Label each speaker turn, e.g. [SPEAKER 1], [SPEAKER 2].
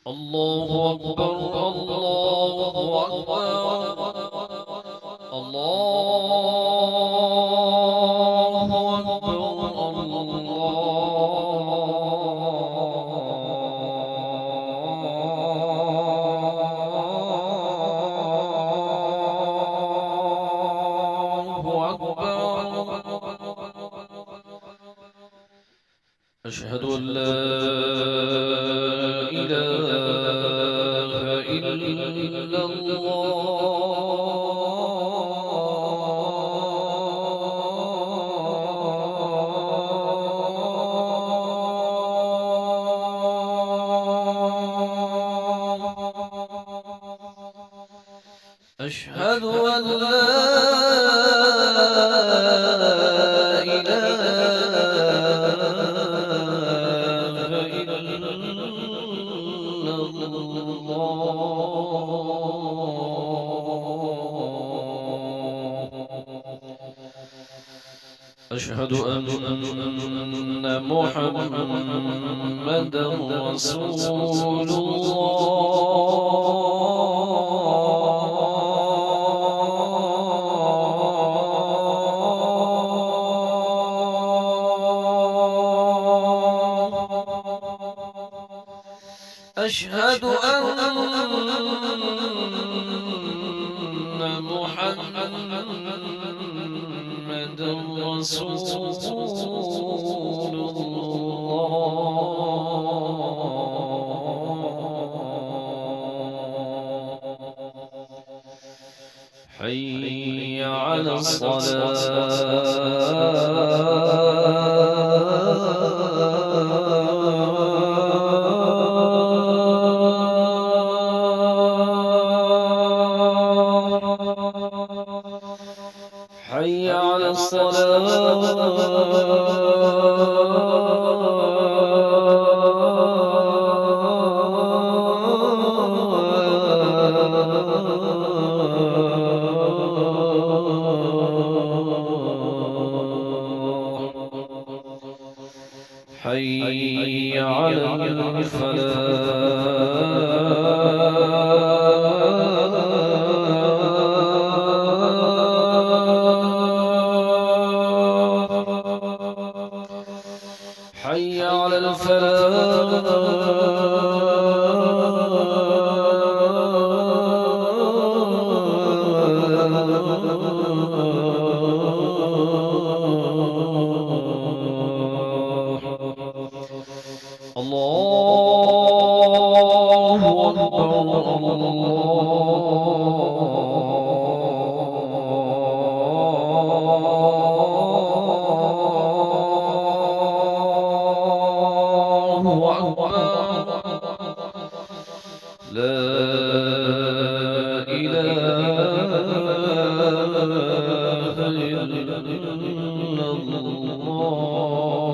[SPEAKER 1] الله أكبر الله أكبر الله أكبر الله أكبر. أشهد أن لا إله إلا الله. أشهد أن لا أشهد أن محمدا رسول الله. أشهد أن محمدا رسول الله. حي على الصلاة. حي على الصلاة. حي على الفلاح. حي على الفلاح. الله أكبر الله أكبر. لا إله إلا الله.